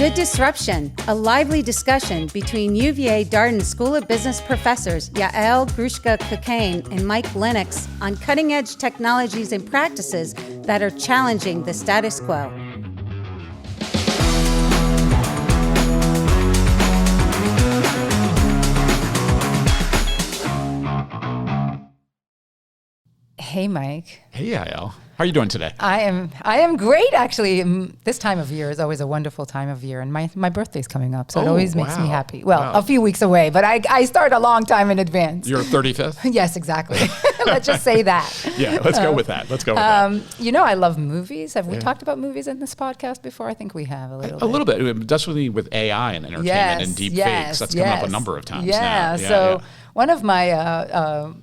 The Disruption, a lively discussion between UVA Darden School of Business professors Yael Grushka-Cocaine and Mike Lennox on cutting-edge technologies and practices that are challenging the status quo. Hey, Mike. Hey, Yael. How are you doing today? I am great, actually. This time of year is always a wonderful time of year, and my birthday's coming up, so it always makes me happy. Well, a few weeks away, but I start a long time in advance. Your 35th? Yes, exactly. Let's just say that. Yeah, let's go with that. You know, I love movies. Have we talked about movies in this podcast before? I think we have a little bit. A little bit, definitely with AI and entertainment and deep fakes. That's come up a number of times now. So one of my...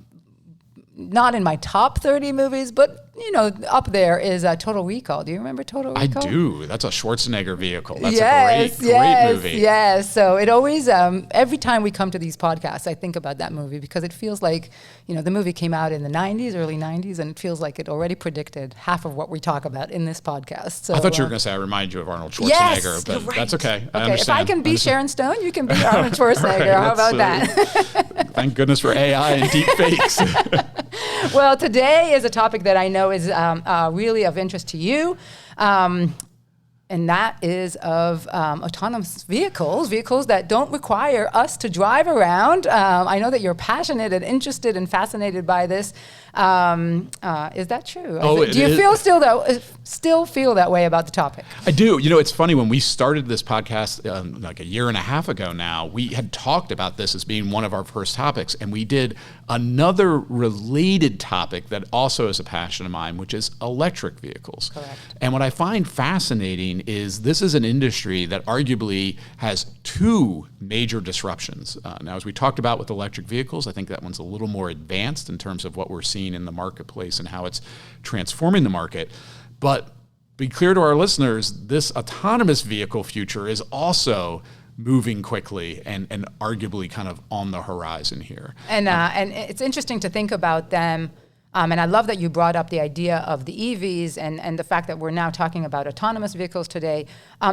not in my top 30 movies, but, you know, up there is Total Recall. Do you remember Total Recall? I do. That's a Schwarzenegger vehicle. That's a great movie. Yes. So it always, every time we come to these podcasts, I think about that movie because it feels like, you know, the movie came out in the 90s, early 90s, and it feels like it already predicted half of what we talk about in this podcast. So, I thought you were going to say I remind you of Arnold Schwarzenegger, but that's okay. I understand. If I can be Sharon Stone, you can be Arnold Schwarzenegger. How about that? Thank goodness for AI and deep fakes. Well, today is a topic that I know is really of interest to you, and that is of autonomous vehicles that don't require us to drive around. I know that you're passionate and interested and fascinated by this. Is that true? Do you still feel that way about the topic? I do. You know, it's funny, when we started this podcast like a year and a half ago now, we had talked about this as being one of our first topics, and we did another related topic that also is a passion of mine, which is electric vehicles. Correct. And what I find fascinating is this is an industry that arguably has two major disruptions. Now, as we talked about with electric vehicles, I think that one's a little more advanced in terms of what we're seeing in the marketplace and how it's transforming the market. But be clear to our listeners, this autonomous vehicle future is also moving quickly and arguably kind of on the horizon here. And it's interesting to think about them. And I love that you brought up the idea of the EVs and the fact that we're now talking about autonomous vehicles today.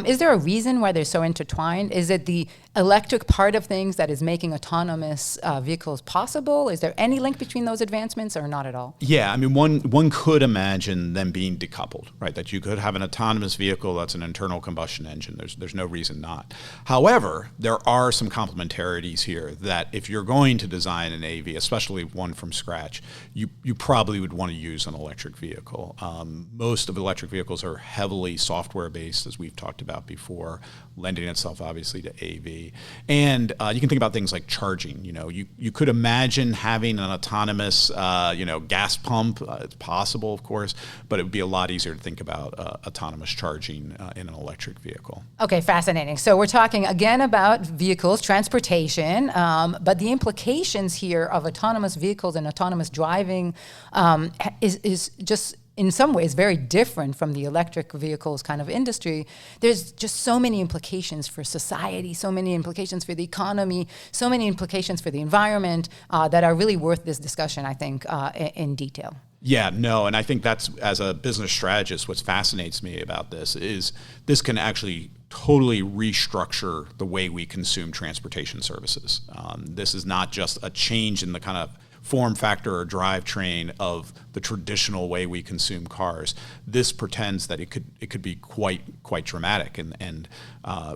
Is there a reason why they're so intertwined? Is it the electric part of things that is making autonomous vehicles possible? Is there any link between those advancements or not at all? Yeah, I mean, one could imagine them being decoupled, right? That you could have an autonomous vehicle that's an internal combustion engine. There's no reason not. However, there are some complementarities here that if you're going to design an AV, especially one from scratch, you probably would want to use an electric vehicle. Most of electric vehicles are heavily software-based, as we've talked about before, lending itself obviously to AV. And you can think about things like charging. You know, you could imagine having an autonomous, gas pump. It's possible, of course, but it would be a lot easier to think about autonomous charging in an electric vehicle. Okay, fascinating. So we're talking again about vehicles, transportation, but the implications here of autonomous vehicles and autonomous driving is just in some ways very different from the electric vehicles kind of industry. There's just so many implications for society, so many implications for the economy, so many implications for the environment that are really worth this discussion, I think, in detail. Yeah, no, and I think that's, as a business strategist, what fascinates me about this is this can actually totally restructure the way we consume transportation services. This is not just a change in the kind of form factor or drivetrain of the traditional way we consume cars. This pretends that it could be quite dramatic and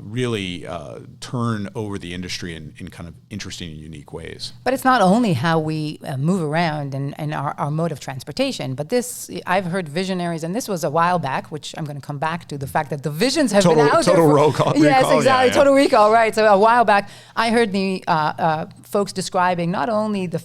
really turn over the industry in kind of interesting and unique ways. But it's not only how we move around and our mode of transportation, but this, I've heard visionaries, and this was a while back, which I'm going to come back to the fact that the visions have been out there. Total recall. Yes, exactly. Yeah. Total recall, right. So a while back, I heard the folks describing not only the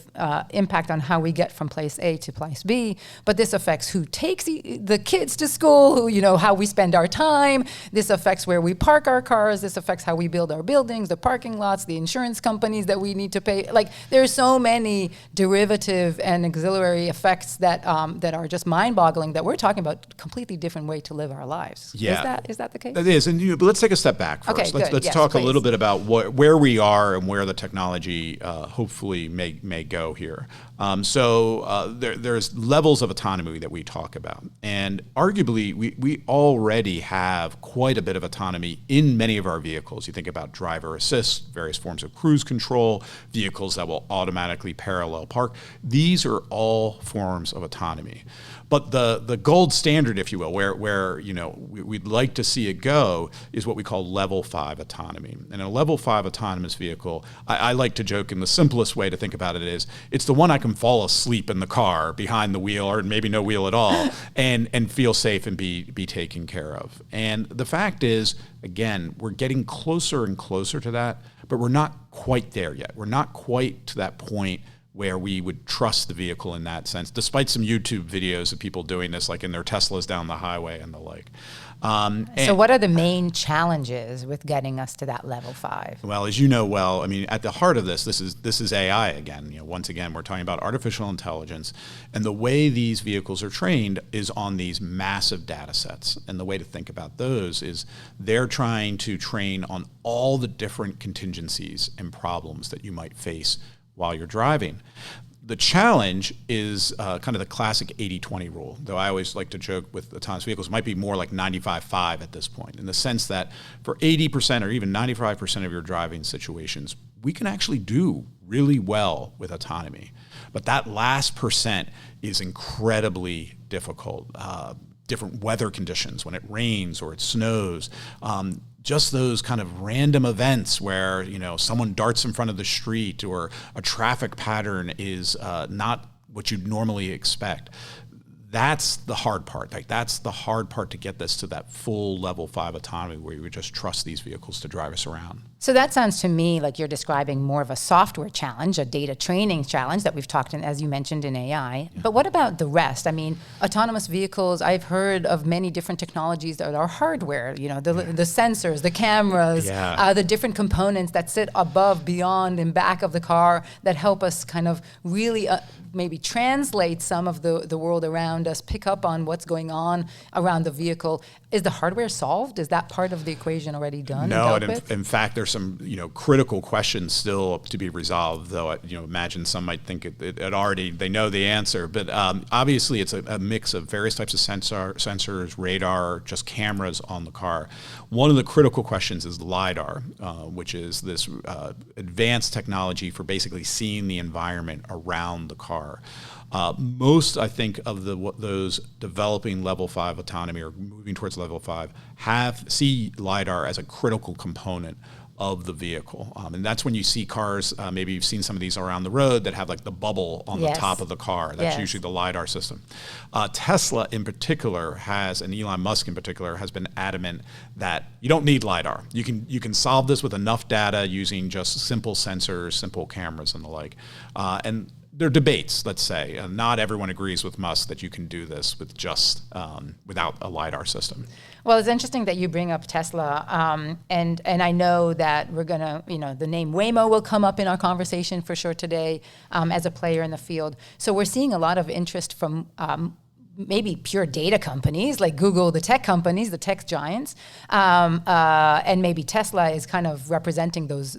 impact on how we get from place A to place B, but this affects who takes the kids to school, how we spend our time. This affects where we park our cars. This affects how we build our buildings, the parking lots, the insurance companies that we need to pay. Like, there's so many derivative and auxiliary effects that are just mind-boggling, that we're talking about a completely different way to live our lives. Yeah. Is that the case? It is. But let's take a step back first. Okay, let's talk a little bit about where we are and where the technology hopefully may go here. here. There's levels of autonomy that we talk about. And arguably, we already have quite a bit of autonomy in many of our vehicles. You think about driver assist, various forms of cruise control, vehicles that will automatically parallel park. These are all forms of autonomy. But the gold standard, if you will, where we'd like to see it go is what we call level 5 autonomy. And in a level 5 autonomous vehicle, I like to joke, and the simplest way to think about it is, it's the one I can fall asleep in the car behind the wheel, or maybe no wheel at all, and feel safe and be taken care of. And the fact is, again, we're getting closer and closer to that, but we're not quite there yet. We're not quite to that point where we would trust the vehicle in that sense, despite some YouTube videos of people doing this, like in their Teslas down the highway and the like. So what are the main challenges with getting us to that level 5? Well, as you know well, I mean, at the heart of this is AI again. Once again, we're talking about artificial intelligence, and the way these vehicles are trained is on these massive data sets. And the way to think about those is they're trying to train on all the different contingencies and problems that you might face while you're driving. The challenge is kind of the classic 80-20 rule, though I always like to joke with autonomous vehicles, it might be more like 95-5 at this point, in the sense that for 80% or even 95% of your driving situations, we can actually do really well with autonomy. But that last percent is incredibly difficult. Different weather conditions, when it rains or it snows, just those kind of random events where someone darts in front of the street or a traffic pattern is not what you'd normally expect. That's the hard part. Like, that's the hard part to get this to that full level 5 autonomy where you would just trust these vehicles to drive us around. So that sounds to me like you're describing more of a software challenge, a data training challenge that we've talked in, as you mentioned, in AI. Yeah. But what about the rest? I mean, autonomous vehicles, I've heard of many different technologies that are hardware, the sensors, the cameras, the different components that sit above, beyond, and back of the car that help us kind of really maybe translate some of the world around us, pick up on what's going on around the vehicle. Is the hardware solved? Is that part of the equation already done? No, and in fact, there's some critical questions still to be resolved. Though imagine some might think it already they know the answer, but obviously it's a mix of various types of sensors, radar, just cameras on the car. One of the critical questions is LiDAR, which is this advanced technology for basically seeing the environment around the car. Most, I think, of those developing level 5 autonomy or moving towards level 5 see LiDAR as a critical component of the vehicle. And that's when you see cars, maybe you've seen some of these around the road that have like the bubble on the top of the car. That's usually the LiDAR system. Tesla in particular and Elon Musk in particular, has been adamant that you don't need LiDAR. You can solve this with enough data using just simple sensors, simple cameras and the like. And there are debates, let's say. Not everyone agrees with Musk that you can do this with just without a LiDAR system. Well, it's interesting that you bring up Tesla, and I know that we're gonna, the name Waymo will come up in our conversation for sure today as a player in the field. So we're seeing a lot of interest from maybe pure data companies like Google, the tech companies, the tech giants, and maybe Tesla is kind of representing those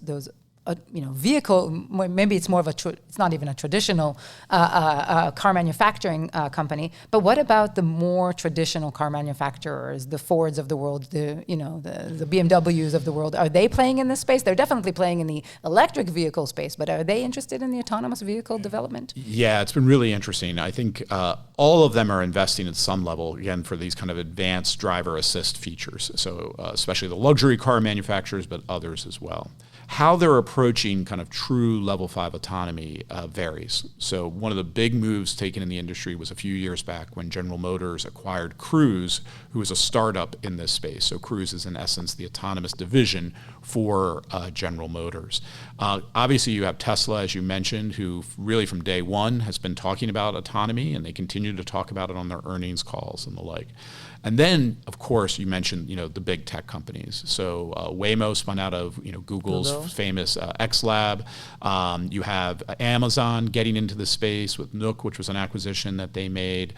vehicle. Maybe it's more of it's not even a traditional car manufacturing company. But what about the more traditional car manufacturers, the Fords of the world, the BMWs of the world? Are they playing in this space? They're definitely playing in the electric vehicle space, but are they interested in the autonomous vehicle development? Yeah, it's been really interesting. I think all of them are investing at some level, again, for these kind of advanced driver assist features. So especially the luxury car manufacturers, but others as well. How they're approaching kind of true level 5 autonomy varies. So one of the big moves taken in the industry was a few years back when General Motors acquired Cruise, who is a startup in this space. So Cruise is in essence the autonomous division for General Motors. Obviously you have Tesla, as you mentioned, who really from day one has been talking about autonomy, and they continue to talk about it on their earnings calls and the like. And then, of course, you mentioned the big tech companies. So Waymo spun out of Google's famous XLab. You have Amazon getting into the space with Nook, which was an acquisition that they made.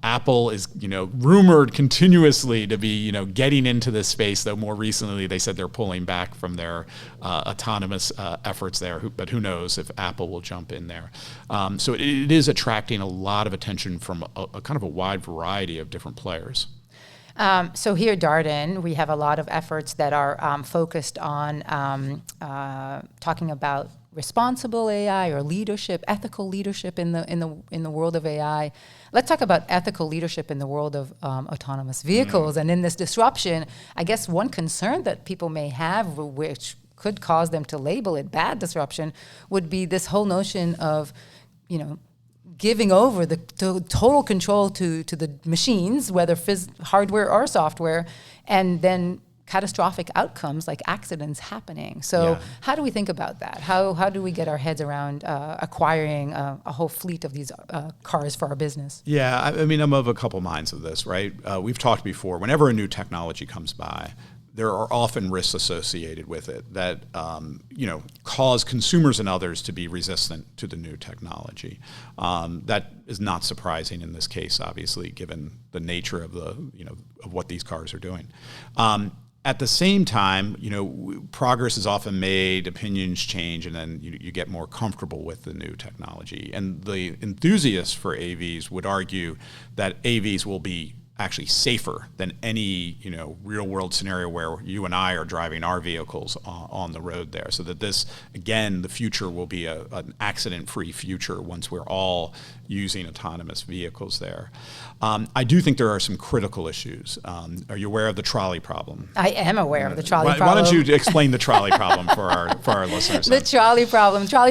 Apple is, rumored continuously to be, getting into this space, though more recently they said they're pulling back from their autonomous efforts there, but who knows if Apple will jump in there. So it is attracting a lot of attention from a kind of a wide variety of different players. So here at Darden, we have a lot of efforts that are focused on talking about responsible AI or leadership, ethical leadership in the world of AI. Let's talk about ethical leadership in the world of autonomous vehicles. And in this disruption, I guess one concern that people may have, which could cause them to label it bad disruption, would be this whole notion of, giving over the total control to the machines, whether hardware or software, and then catastrophic outcomes like accidents happening. So how do we think about that? How do we get our heads around acquiring a whole fleet of these cars for our business? Yeah, I mean, I'm of a couple minds of this, right? We've talked before, whenever a new technology comes by, there are often risks associated with it that cause consumers and others to be resistant to the new technology. That is not surprising in this case, obviously, given the nature of of what these cars are doing. At the same time, progress is often made, opinions change, and then you get more comfortable with the new technology. And the enthusiasts for AVs would argue that AVs will be actually safer than any real world scenario where you and I are driving our vehicles on the road there. So that this, again, the future will be an accident-free future once we're all using autonomous vehicles there. I do think there are some critical issues. Are you aware of the trolley problem? I am aware of the trolley problem. Why don't you explain the trolley problem for our listeners? The trolley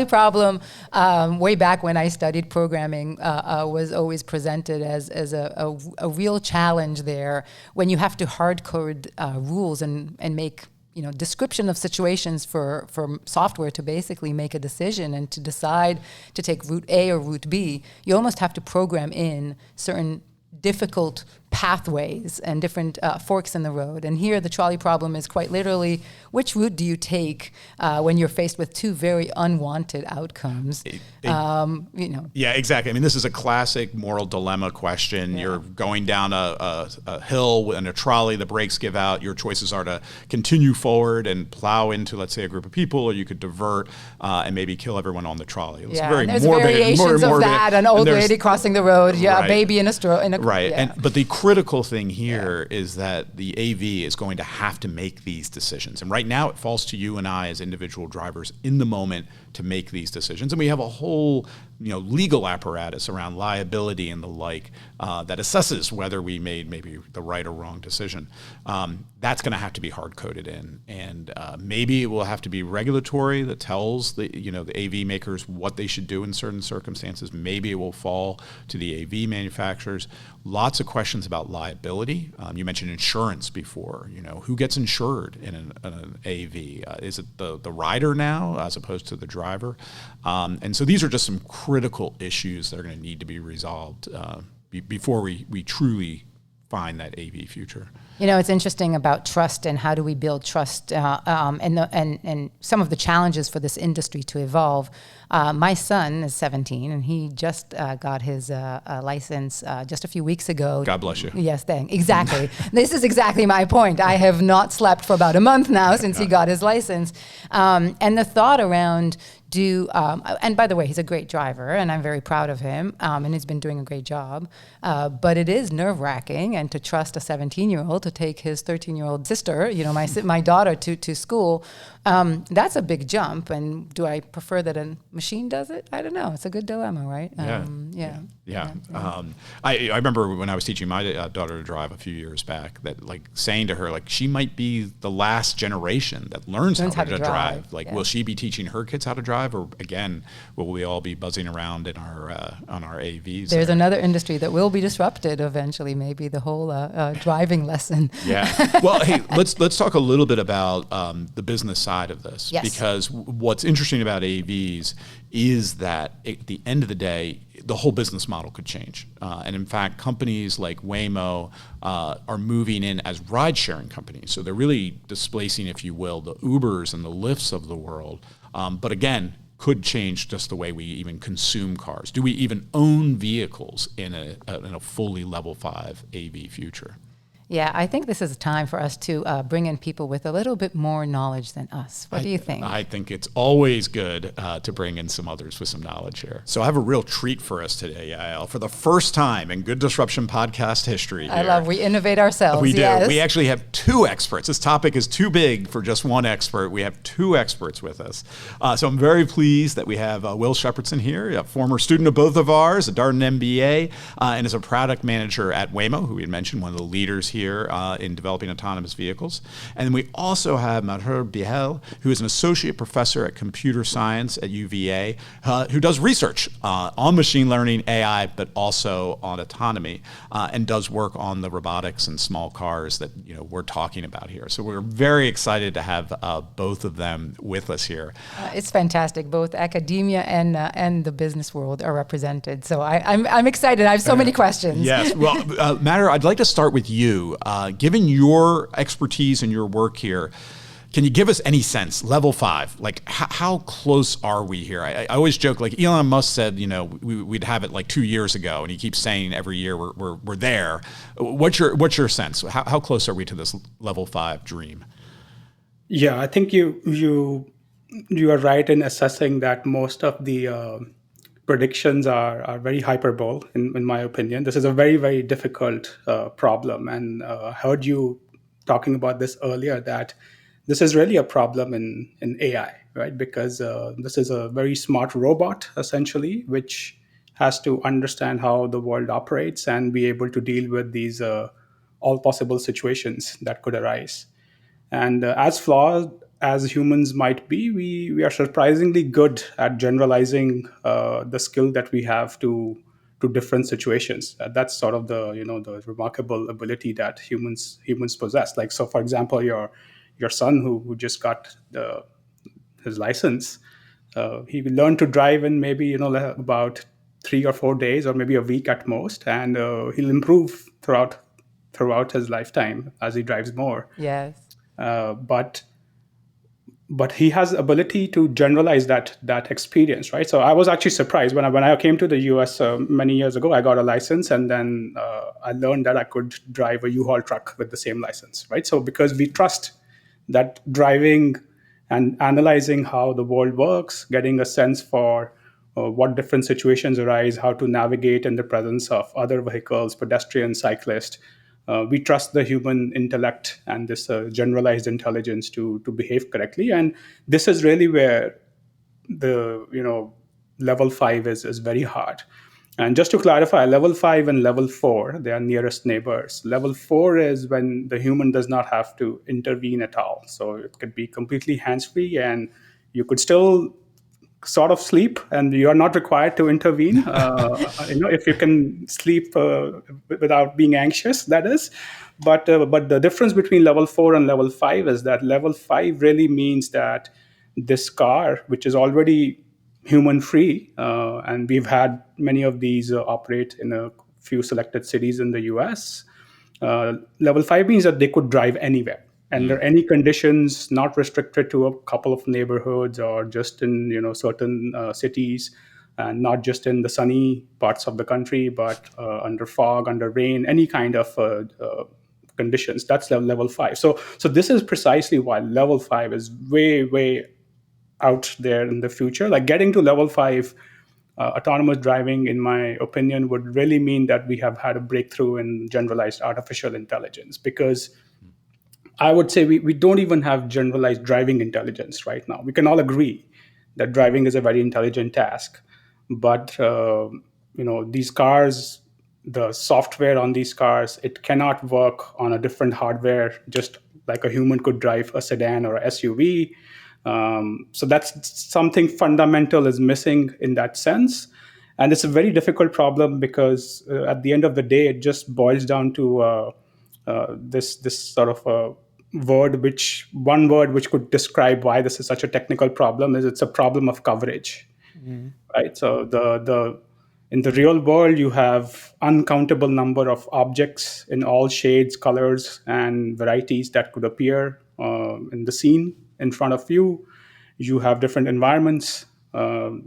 problem, way back when I studied programming, was always presented as a real challenge there when you have to hard code rules and make description of situations for software to basically make a decision and to decide to take route A or route B. You almost have to program in certain difficult pathways and different forks in the road. And here the trolley problem is quite literally, which route do you take when you're faced with two very unwanted outcomes? Yeah, exactly. I mean, this is a classic moral dilemma question. Yeah. You're going down a hill in a trolley, the brakes give out. Your choices are to continue forward and plow into, let's say, a group of people, or you could divert and maybe kill everyone on the trolley. It's very there's morbid, variations of that, an old lady crossing the road, a baby in a stroller. Right, but the critical thing here is that the AV is going to have to make these decisions. And right now it falls to you and I as individual drivers in the moment to make these decisions. And we have a whole legal apparatus around liability and the like that assesses whether we made maybe the right or wrong decision. That's going to have to be hard-coded in. And maybe it will have to be regulatory that tells the AV makers what they should do in certain circumstances. Maybe it will fall to the AV manufacturers. Lots of questions about liability. You mentioned insurance before. Who gets insured in an AV? Is it the rider now as opposed to the driver? And so these are just some critical issues that are going to need to be resolved before we truly find that AV future. It's interesting about trust and how do we build trust and some of the challenges for this industry to evolve. My son is 17 and he just got his license just a few weeks ago. God bless you. Yes, exactly. This is exactly my point. I have not slept for about a month now since he got his license. And the thought around and by the way, he's a great driver and I'm very proud of him and he's been doing a great job. But it is nerve-wracking and to trust a 17-year-old to take his 13-year-old sister, my daughter to school, that's a big jump. And do I prefer that a machine does it? I don't know. It's a good dilemma, right? Yeah. I remember when I was teaching my daughter to drive a few years back that saying to her, she might be the last generation that learns how to drive. Will she be teaching her kids how to drive? drive, or again, will we all be buzzing around in our on our AVs? There's another industry that will be disrupted eventually, maybe the whole driving lesson. Yeah. Well, hey, let's talk a little bit about the business side of this. Yes. Because what's interesting about AVs is that at the end of the day, the whole business model could change. And in fact, companies like Waymo are moving in as ride-sharing companies. So they're really displacing, if you will, the Ubers and the Lyfts of the world. But again, could change just the way we even consume cars. Do we even own vehicles in a fully level 5 AV future? Yeah, I think this is a time for us to bring in people with a little bit more knowledge than us. What do you think? I think it's always good to bring in some others with some knowledge here. So I have a real treat for us today, Yael. For the first time in Good Disruption podcast history here, we innovate ourselves. We do. Yes. We actually have two experts. This topic is too big for just one expert. We have two experts with us. So I'm very pleased that we have Will Shepherdson here, a former student of both of ours, a Darden MBA, and is a product manager at Waymo, who we had mentioned, one of the leaders here in developing autonomous vehicles. And then we also have Madhur Behl, who is an associate professor at computer science at UVA, who does research on machine learning, AI, but also on autonomy, and does work on the robotics and small cars that we're talking about here. So we're very excited to have both of them with us here. It's fantastic. Both academia and the business world are represented. So I'm excited. I have so many questions. Yes. Well, Madhur, I'd like to start with you. Given your expertise and your work here, can you give us any sense, level 5, like how close are we here? I always joke, like Elon Musk said, we'd have it like 2 years ago, and he keeps saying every year we're there. What's your sense? How close are we to this level 5 dream? Yeah, I think you are right in assessing that most of the predictions are very hyperbole, in my opinion. This is a very, very difficult problem. And I heard you talking about this earlier, that this is really a problem in AI, right? Because this is a very smart robot, essentially, which has to understand how the world operates and be able to deal with these all possible situations that could arise. And as flawed as humans might be, we are surprisingly good at generalizing the skill that we have to different situations. That's sort of the the remarkable ability that humans possess. Like, so for example, your son who just got his license, he learned to drive in maybe about 3 or 4 days, or maybe a week at most, and he'll improve throughout his lifetime as he drives more. Yes. But he has ability to generalize that experience, right? So I was actually surprised when I came to the US many years ago. I got a license, and then I learned that I could drive a U-Haul truck with the same license, right? So because we trust that driving and analyzing how the world works, getting a sense for what different situations arise, how to navigate in the presence of other vehicles, pedestrians, cyclists. We trust the human intellect and this generalized intelligence to behave correctly. And this is really where the level 5 is very hard. And just to clarify, level 5 and level 4, they are nearest neighbors. Level 4 is when the human does not have to intervene at all. So it could be completely hands-free, and you could still sort of sleep, and you are not required to intervene. If you can sleep without being anxious, that is. But the difference between level 4 and level 5 is that level 5 really means that this car, which is already human-free, and we've had many of these operate in a few selected cities in the US. Level 5 means that they could drive anywhere. Under any conditions, not restricted to a couple of neighborhoods or just in certain cities, and not just in the sunny parts of the country, but under fog, under rain, any kind of conditions. That's level 5. So this is precisely why level 5 is way, way out there in the future. Like, getting to level 5 autonomous driving, in my opinion, would really mean that we have had a breakthrough in generalized artificial intelligence, because I would say we don't even have generalized driving intelligence right now. We can all agree that driving is a very intelligent task, but these cars, the software on these cars, it cannot work on a different hardware, just like a human could drive a sedan or a SUV. So that's something fundamental is missing in that sense. And it's a very difficult problem because at the end of the day, it just boils down to this sort of one word which could describe why this is such a technical problem is it's a problem of coverage, right? So in the real world, you have uncountable number of objects in all shades, colors, and varieties that could appear in the scene in front of you. You have different environments,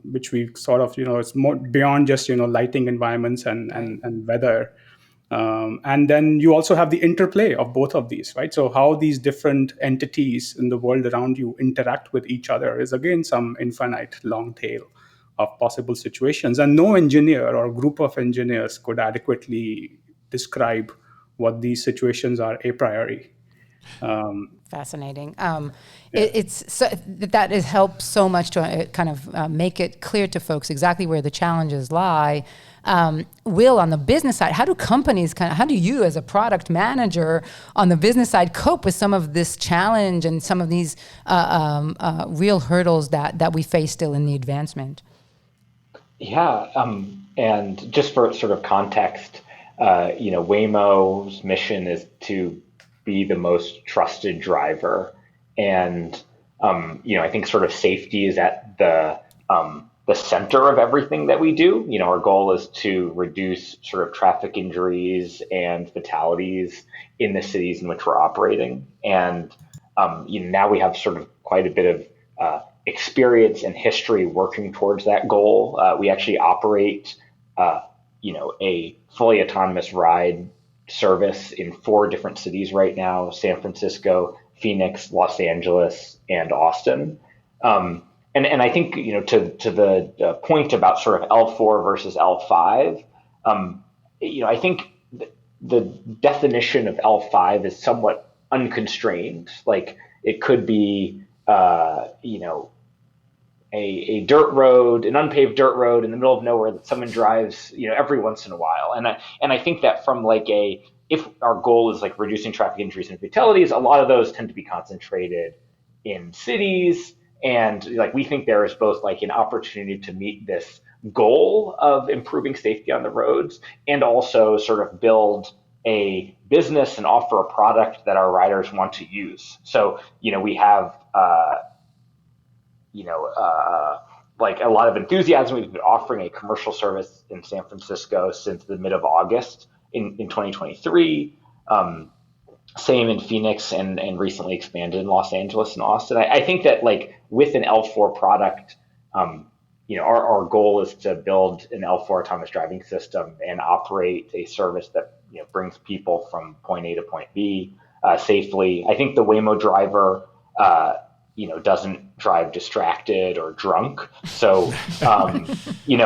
which we sort of, it's more beyond just, lighting environments and weather. And then you also have the interplay of both of these, right? So how these different entities in the world around you interact with each other is, again, some infinite long tail of possible situations. And no engineer or group of engineers could adequately describe what these situations are a priori. Fascinating. That has helped so much to kind of make it clear to folks exactly where the challenges lie. Will, on the business side, how do you as a product manager on the business side cope with some of this challenge and some of these real hurdles that we face still in the advancement? Yeah, and just for sort of context, Waymo's mission is to be the most trusted driver, and I think sort of safety is at the center of everything that we do. Our goal is to reduce sort of traffic injuries and fatalities in the cities in which we're operating, and now we have sort of quite a bit of experience and history working towards that goal. We actually operate, a fully autonomous ride service in 4 different cities right now: San Francisco, Phoenix, Los Angeles, and Austin. And I think, to the point about sort of L4 versus L5, I think the definition of L5 is somewhat unconstrained. Like, it could be, a dirt road, an unpaved dirt road in the middle of nowhere that someone drives, every once in a while. And I think that from if our goal is like reducing traffic injuries and fatalities, a lot of those tend to be concentrated in cities. And we think there is both an opportunity to meet this goal of improving safety on the roads and also sort of build a business and offer a product that our riders want to use. So, we have, a lot of enthusiasm. We've been offering a commercial service in San Francisco since the mid of August in 2023. Same in Phoenix and recently expanded in Los Angeles and Austin. I think that with an L4 product, our goal is to build an L4 autonomous driving system and operate a service that brings people from point A to point B safely. I think the Waymo driver doesn't drive distracted or drunk. So, we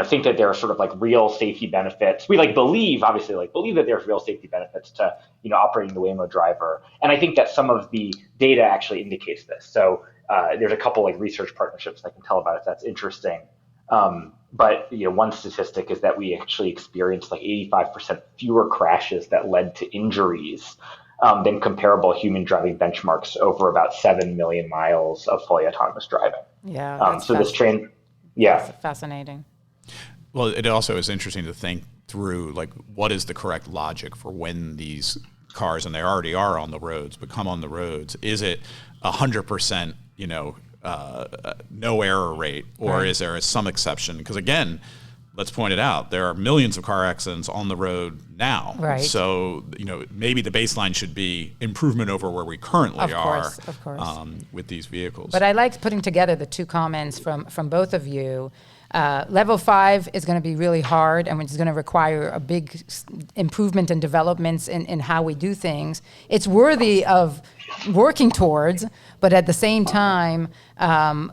think that there are sort of real safety benefits. We believe that there's real safety benefits to, operating the Waymo driver. And I think that some of the data actually indicates this. So, there's a couple research partnerships I can tell about if that's interesting. But one statistic is that we actually experienced 85% fewer crashes that led to injuries than comparable human driving benchmarks over about 7 million miles of fully autonomous driving. Yeah. So this train, yeah. That's fascinating. Well, it also is interesting to think through, what is the correct logic for when these cars, and they already are on the roads, but come on the roads? Is it 100%, no error rate, or Right. is there some exception? Because again, let's point it out, there are millions of car accidents on the road now. Right. So, maybe the baseline should be improvement over where we currently Of are course. with these vehicles. But I liked putting together the 2 comments from both of you. Level 5 is going to be really hard, and it's going to require a big improvement and developments in how we do things. It's worthy of working towards, but at the same time,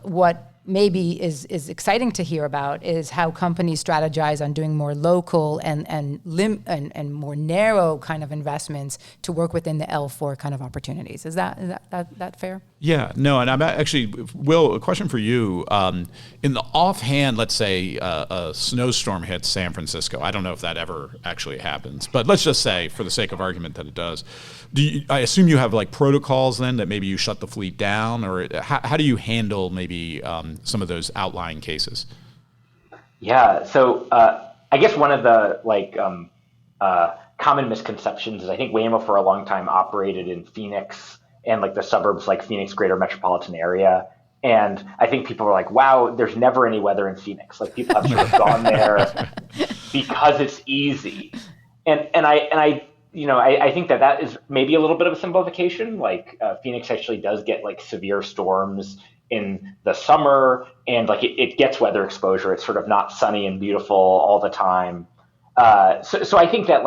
what maybe is exciting to hear about is how companies strategize on doing more local and more narrow kind of investments to work within the L4 kind of opportunities. Is that fair? Yeah, no, and I'm actually, Will, a question for you. In the offhand, let's say a snowstorm hits San Francisco. I don't know if that ever actually happens, but let's just say, for the sake of argument, that it does. I assume you have like protocols then that maybe you shut the fleet down, or how do you handle maybe some of those outlying cases? Yeah, so I guess one of the common misconceptions is I think Waymo for a long time operated in Phoenix and like the suburbs like Phoenix greater metropolitan area. And I think people are like, wow, there's never any weather in Phoenix. Like people have sort of gone there because it's easy. I think that is maybe a little bit of a simplification. Like Phoenix actually does get like severe storms in the summer, and like it gets weather exposure. It's sort of not sunny and beautiful all the time. So I think that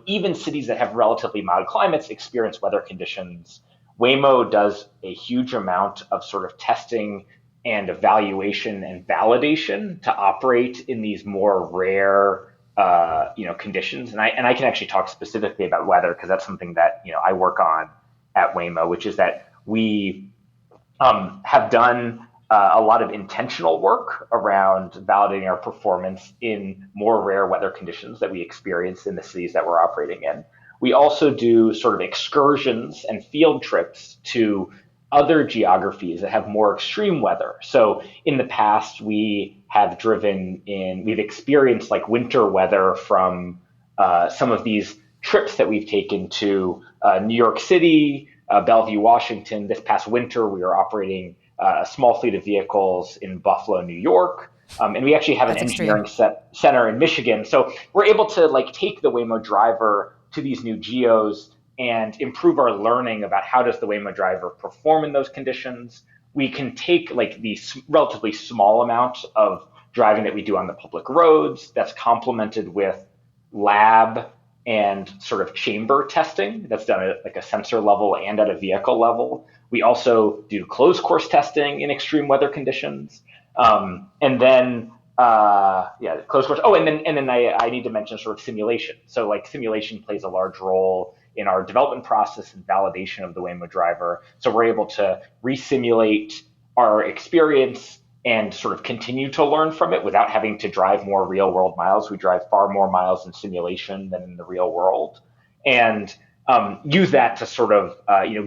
even cities that have relatively mild climates experience weather conditions. Waymo does a huge amount of sort of testing and evaluation and validation to operate in these more rare conditions. And I can actually talk specifically about weather because that's something that I work on at Waymo, which is that we have done a lot of intentional work around validating our performance in more rare weather conditions that we experience in the cities that we're operating in. We also do sort of excursions and field trips to other geographies that have more extreme weather. So in the past, we've experienced like winter weather from some of these trips that we've taken to New York City, Bellevue, Washington. This past winter, we were operating a small fleet of vehicles in Buffalo, New York. And we actually have an engineering center in Michigan. So we're able to take the Waymo driver to these new geos and improve our learning about how does the Waymo driver perform in those conditions. We can take the relatively small amount of driving that we do on the public roads that's complemented with lab and sort of chamber testing that's done at a sensor level and at a vehicle level. We also do closed course testing in extreme weather conditions. Closed course. Oh, and then I need to mention sort of simulation. So simulation plays a large role in our development process and validation of the Waymo driver. So we're able to re-simulate our experience and sort of continue to learn from it without having to drive more real world miles. We drive far more miles in simulation than in the real world, and use that to sort of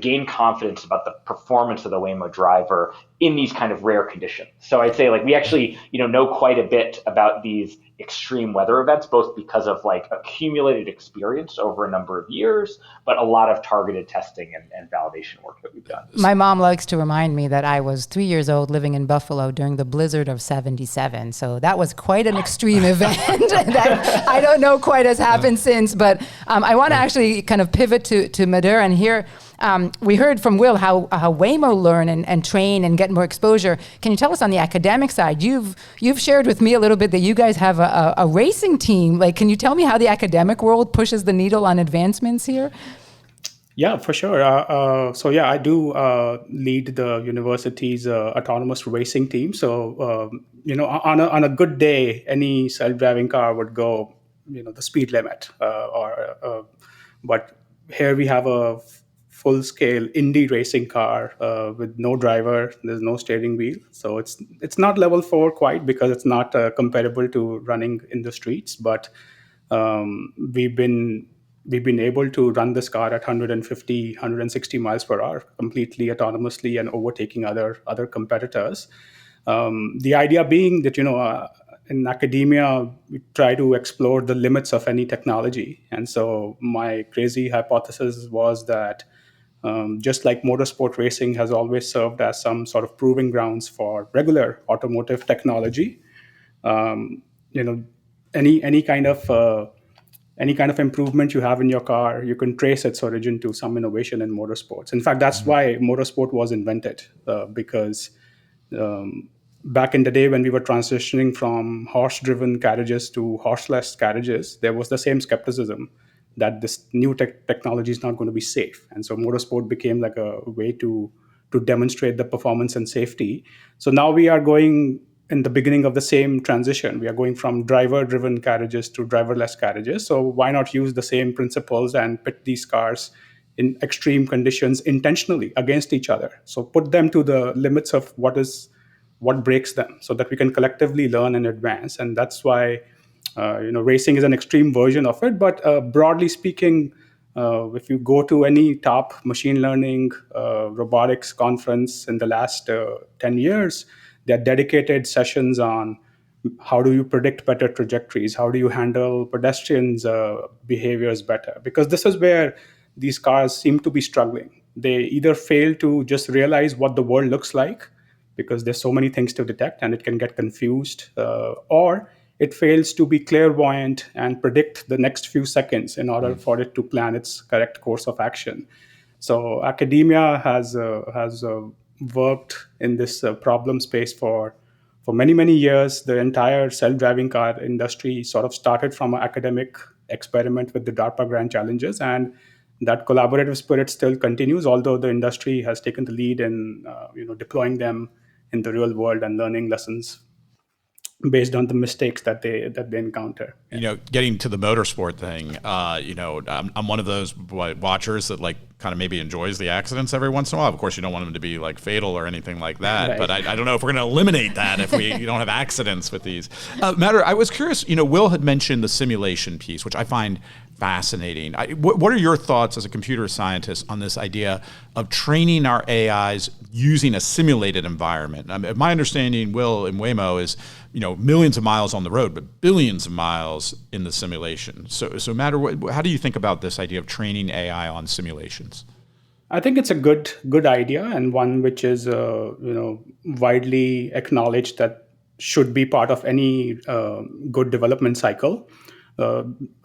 gain confidence about the performance of the Waymo driver in these kind of rare conditions. So I'd say we actually know quite a bit about these extreme weather events, both because of accumulated experience over a number of years, but a lot of targeted testing and validation work that we've done. My mom likes to remind me that I was 3 years old living in Buffalo during the blizzard of '77. So that was quite an extreme event that I don't know quite has happened since. But I want to actually kind of pivot to Madhur and hear. We heard from Will how Waymo learn and train and get more exposure. Can you tell us on the academic side? You've shared with me a little bit that you guys have a racing team. Can you tell me how the academic world pushes the needle on advancements here? Yeah, for sure. I do lead the university's autonomous racing team. So on a good day, any self-driving car would go the speed limit. But here we have a full-scale Indy racing car with no driver. There's no steering wheel, so it's not level 4 quite because it's not comparable to running in the streets. But we've been able to run this car at 150, 160 miles per hour completely autonomously and overtaking other competitors. The idea being that in academia, we try to explore the limits of any technology. And so my crazy hypothesis was that just like motorsport racing has always served as some sort of proving grounds for regular automotive technology, any kind of improvement you have in your car, you can trace its origin to some innovation in motorsports. In fact, that's why motorsport was invented, because back in the day when we were transitioning from horse-driven carriages to horseless carriages, there was the same skepticism that this new technology is not going to be safe. And so motorsport became a way to demonstrate the performance and safety. So now we are going in the beginning of the same transition. We are going from driver-driven carriages to driverless carriages. So why not use the same principles and pit these cars in extreme conditions intentionally against each other. So put them to the limits of what breaks them, so that we can collectively learn and advance. And that's why racing is an extreme version of it. But broadly speaking, if you go to any top machine learning robotics conference in the last 10 years, there are dedicated sessions on how do you predict better trajectories? How do you handle pedestrians' behaviors better? Because this is where these cars seem to be struggling. They either fail to just realize what the world looks like, because there's so many things to detect and it can get confused, or it fails to be clairvoyant and predict the next few seconds in order for it to plan its correct course of action. So academia has worked in this problem space for many years. The entire self-driving car industry sort of started from an academic experiment with the DARPA Grand Challenges, and that collaborative spirit still continues, although the industry has taken the lead in deploying them in the real world and learning lessons based on the mistakes that they encounter. Getting to the motorsport thing, I'm one of those watchers that kind of maybe enjoys the accidents every once in a while. Of course, you don't want them to be fatal or anything like that. Right. But I don't know if we're going to eliminate that if you don't have accidents with these. Madhur, I was curious. Will had mentioned the simulation piece, which I find fascinating. What are your thoughts as a computer scientist on this idea of training our AIs using a simulated environment? My understanding, Will, in Waymo is millions of miles on the road, but billions of miles in the simulation. So Madhur, how do you think about this idea of training AI on simulations? I think it's a good idea, and one which is widely acknowledged that should be part of any good development cycle.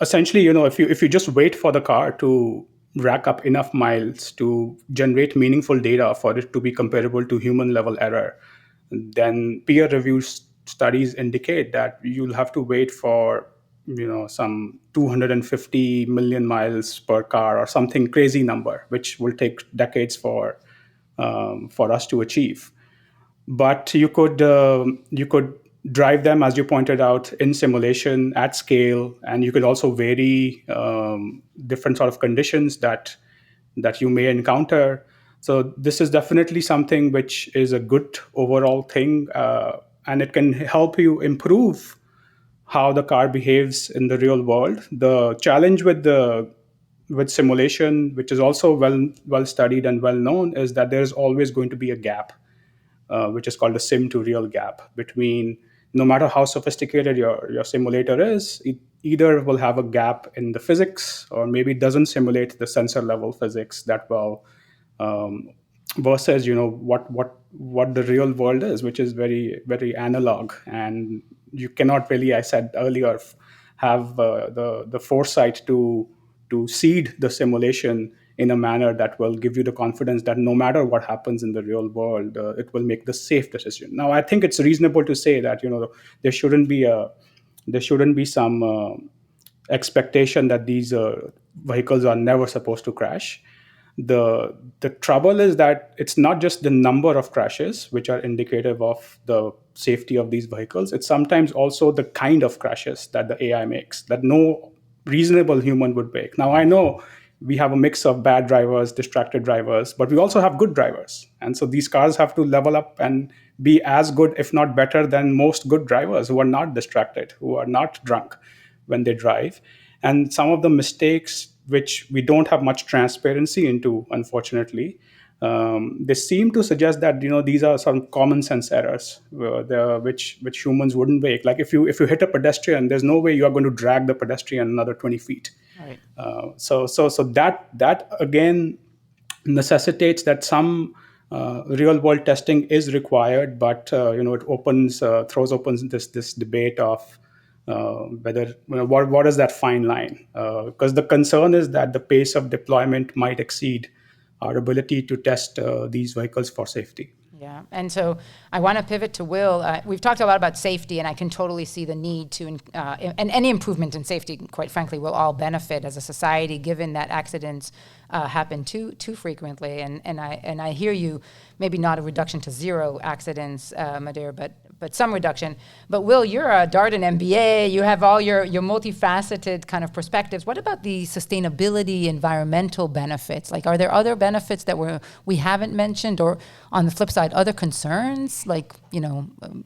Essentially, if you just wait for the car to rack up enough miles to generate meaningful data for it to be comparable to human level error, then peer-reviewed studies indicate that you'll have to wait for some 250 million miles per car or something crazy number, which will take decades for us to achieve. But you could drive them, as you pointed out, in simulation at scale, and you could also vary different sort of conditions that you may encounter. So this is definitely something which is a good overall thing, and it can help you improve how the car behaves in the real world. The challenge with simulation, which is also well studied and well known, is that there's always going to be a gap, which is called a sim to real gap, between no matter how sophisticated your simulator is, it either will have a gap in the physics, or maybe it doesn't simulate the sensor level physics that well, versus what the real world is, which is very, very analog. And you cannot really, I said earlier, have the foresight to seed the simulation in a manner that will give you the confidence that no matter what happens in the real world, it will make the safe decision. Now, I think it's reasonable to say that there shouldn't be some expectation that these vehicles are never supposed to crash. The trouble is that it's not just the number of crashes which are indicative of the safety of these vehicles. It's sometimes also the kind of crashes that the AI makes that no reasonable human would make. Now, I know we have a mix of bad drivers, distracted drivers, but we also have good drivers. And so these cars have to level up and be as good, if not better, than most good drivers who are not distracted, who are not drunk when they drive. And some of the mistakes which we don't have much transparency into, unfortunately, they seem to suggest that these are some common sense errors which humans wouldn't make. Like if you hit a pedestrian, there's no way you are going to drag the pedestrian another 20 feet. Right. So that again necessitates that some real world testing is required, but it throws open this debate of whether what is that fine line? Because the concern is that the pace of deployment might exceed our ability to test these vehicles for safety. Yeah, and so I want to pivot to Will. We've talked a lot about safety, and I can totally see the need to, and any improvement in safety, quite frankly, will all benefit as a society, given that accidents happen too frequently. And I hear you, maybe not a reduction to zero accidents, Madhur, but some reduction. But Will, you're a Darden MBA. You have all your multifaceted kind of perspectives. What about the sustainability, environmental benefits? Like, are there other benefits that we haven't mentioned, or on the flip side, other concerns, like,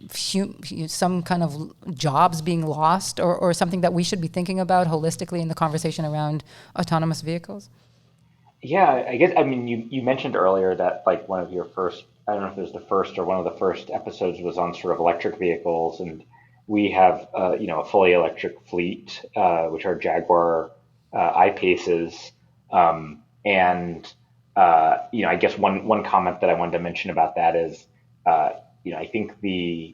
some kind of jobs being lost, or something that we should be thinking about holistically in the conversation around autonomous vehicles? Yeah, I guess, I mean, you mentioned earlier that like one of your first, I don't know if it was the first or one of the first episodes was on sort of electric vehicles. And we have, a fully electric fleet, which are Jaguar I-Paces. I guess one comment that I wanted to mention about that is, I think the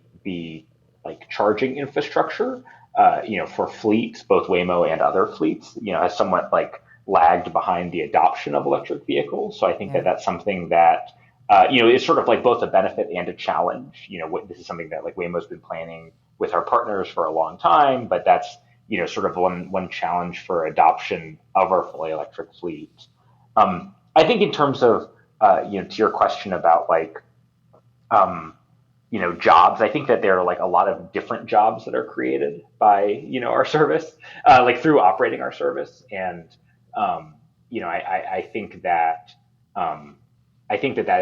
like charging infrastructure, for fleets, both Waymo and other fleets, has somewhat like lagged behind the adoption of electric vehicles. So I think that that's something that, is sort of like both a benefit and a challenge. This is something that like Waymo's been planning with our partners for a long time, but that's, sort of one challenge for adoption of our fully electric fleet. I think in terms of, to your question about like, jobs, I think that there are like a lot of different jobs that are created by, our service, like through operating our service. And, I think that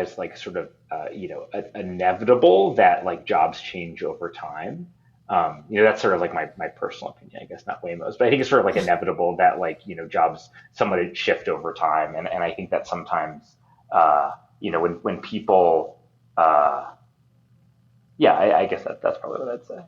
is like sort of, inevitable that like jobs change over time. That's sort of like my personal opinion, I guess, not Waymo's, but I think it's sort of like inevitable that like, jobs somewhat shift over time. And I think that sometimes, when people, I guess that's probably what I'd say.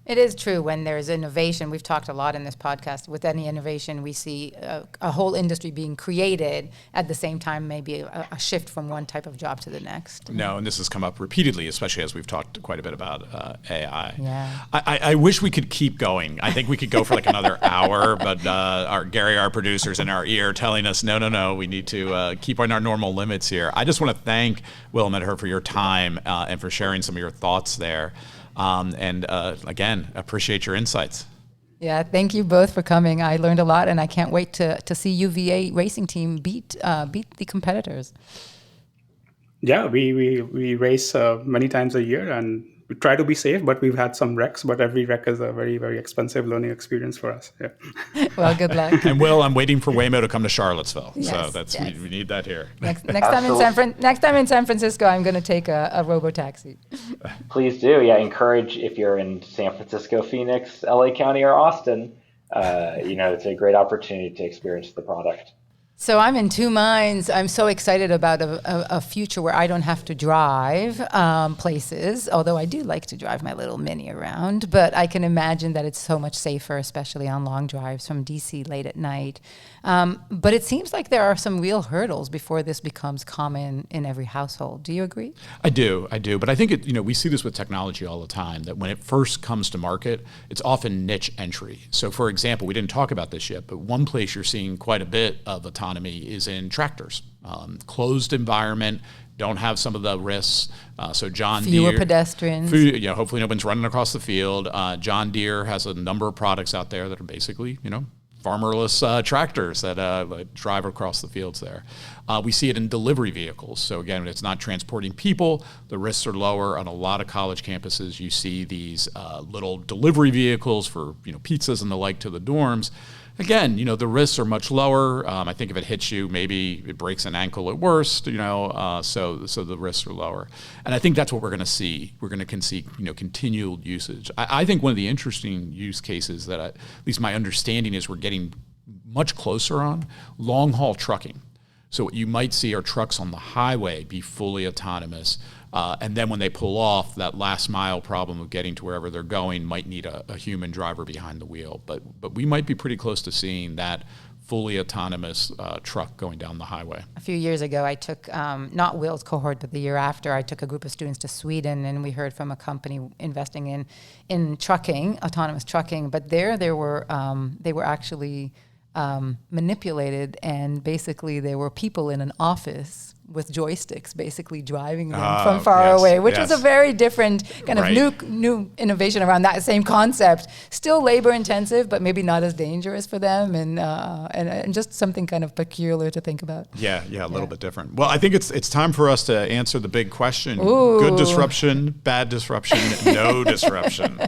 It is true when there's innovation. We've talked a lot in this podcast. With any innovation, we see a whole industry being created at the same time, maybe a shift from one type of job to the next. No, and this has come up repeatedly, especially as we've talked quite a bit about AI. Yeah. I wish we could keep going. I think we could go for like another hour, but our producer's in our ear telling us, no, we need to keep on our normal limits here. I just want to thank Will and Madhur for your time and for sharing some of your thoughts there. Again, appreciate your insights. Yeah, thank you both for coming. I learned a lot, and I can't wait to see UVA racing team beat the competitors. Yeah, we race many times a year, and we try to be safe, but we've had some wrecks, but every wreck is a very, very expensive learning experience for us. Yeah. Well, good luck. And Will, I'm waiting for Waymo to come to Charlottesville. Yes, So that's we need that here. Next time in San Francisco, I'm going to take a robo-taxi. Please do. Yeah, encourage if you're in San Francisco, Phoenix, LA County, or Austin. It's a great opportunity to experience the product. So I'm in two minds. I'm so excited about a future where I don't have to drive places, although I do like to drive my little Mini around. But I can imagine that it's so much safer, especially on long drives from DC late at night. But it seems like there are some real hurdles before this becomes common in every household. Do you agree? I do. But I think we see this with technology all the time, that when it first comes to market, it's often niche entry. So for example, we didn't talk about this yet, but one place you're seeing quite a bit of autonomy is in tractors. Closed environment, don't have some of the risks. So John Deere. Fewer pedestrians. Hopefully no one's running across the field. John Deere has a number of products out there that are basically, farmerless tractors that drive across the fields there. We see it in delivery vehicles. So again, it's not transporting people. The risks are lower. On a lot of college campuses, you see these little delivery vehicles for pizzas and the like to the dorms. Again, the risks are much lower. I think if it hits you, maybe it breaks an ankle at worst, so the risks are lower. And I think that's what we're going to see. We're going to see, continual usage. I think one of the interesting use cases that at least my understanding is we're getting much closer on, long-haul trucking. So what you might see are trucks on the highway be fully autonomous. And then when they pull off, that last mile problem of getting to wherever they're going might need a human driver behind the wheel. But we might be pretty close to seeing that fully autonomous truck going down the highway. A few years ago, I took, not Will's cohort, but the year after, I took a group of students to Sweden, and we heard from a company investing in trucking, autonomous trucking. But they were actually manipulated, and basically there were people in an office with joysticks basically driving them from far away, which was a very different kind of new innovation around that same concept. Still labor intensive, but maybe not as dangerous for them, and just something kind of peculiar to think about. A little bit different. Well, I think it's time for us to answer the big question. Ooh. Good disruption, bad disruption, no disruption.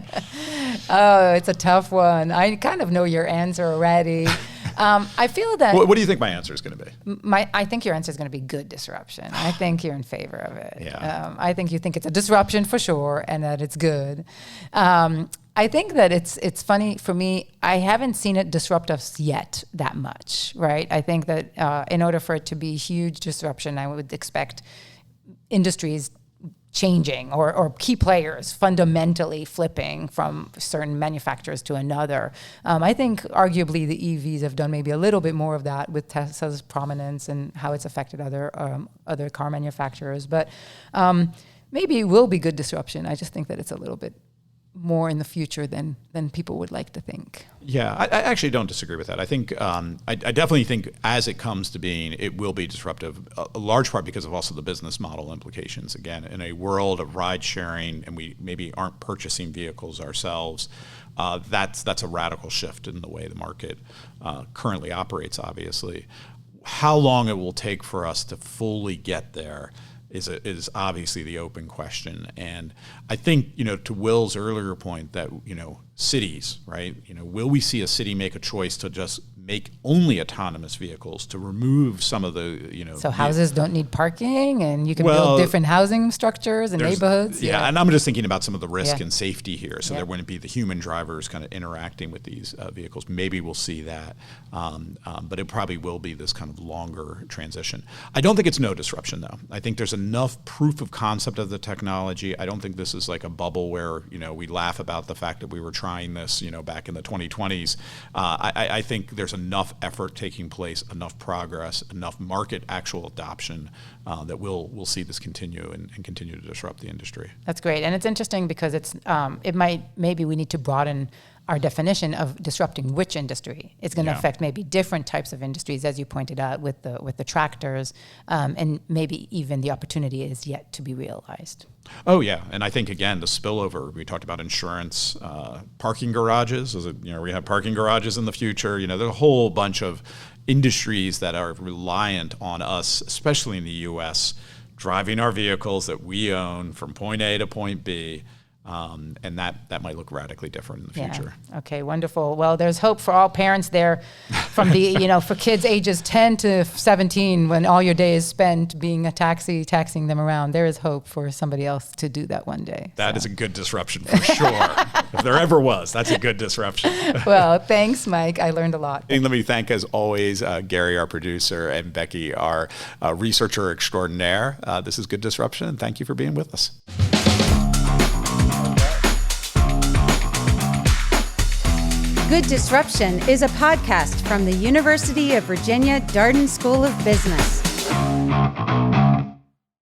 Oh, it's a tough one. I kind of know your answer already. I feel that... What do you think my answer is going to be? I think your answer is going to be good disruption. I think you're in favor of it. Yeah. I think you think it's a disruption for sure, and that it's good. I think that it's funny for me. I haven't seen it disrupt us yet that much, right? I think that in order for it to be huge disruption, I would expect industries changing or key players fundamentally flipping from certain manufacturers to another. I think arguably the EVs have done maybe a little bit more of that with Tesla's prominence and how it's affected other car manufacturers. But maybe it will be good disruption. I just think that it's a little bit more in the future than people would like to think. Yeah, I actually don't disagree with that. I think I definitely think as it comes to being, it will be disruptive, a large part because of also the business model implications. Again, in a world of ride sharing, and we maybe aren't purchasing vehicles ourselves, that's a radical shift in the way the market currently operates, obviously. How long it will take for us to fully get there is obviously the open question. And I think, to Will's earlier point that, cities, right? Will we see a city make a choice to just make only autonomous vehicles, to remove some of the, So houses don't need parking, and you can build different housing structures and neighborhoods. Yeah, and I'm just thinking about some of the risk and safety here. So there wouldn't be the human drivers kind of interacting with these vehicles. Maybe we'll see that, but it probably will be this kind of longer transition. I don't think it's no disruption, though. I think there's enough proof of concept of the technology. I don't think this is like a bubble where, we laugh about the fact that we were trying this, back in the 2020s. I think there's enough effort taking place, enough progress, enough market actual adoption that we'll see this continue and continue to disrupt the industry. That's great, and it's interesting because maybe we need to broaden our definition of disrupting which industry. It's going to affect maybe different types of industries, as you pointed out, with the tractors, and maybe even the opportunity is yet to be realized. Oh yeah, and I think again the spillover. We talked about insurance, parking garages. We have parking garages in the future. There's a whole bunch of industries that are reliant on us, especially in the U.S., driving our vehicles that we own from point A to point B. And that might look radically different in the future. Okay, wonderful. Well, there's hope for all parents there from the, for kids ages 10 to 17, when all your day is spent being a taxiing them around. There is hope for somebody else to do that one day. That is a good disruption for sure. If there ever was, that's a good disruption. Well, thanks, Mike. I learned a lot. And let me thank, as always, Gary, our producer, and Becky, our researcher extraordinaire. This is Good Disruption, and thank you for being with us. Good Disruption is a podcast from the University of Virginia Darden School of Business.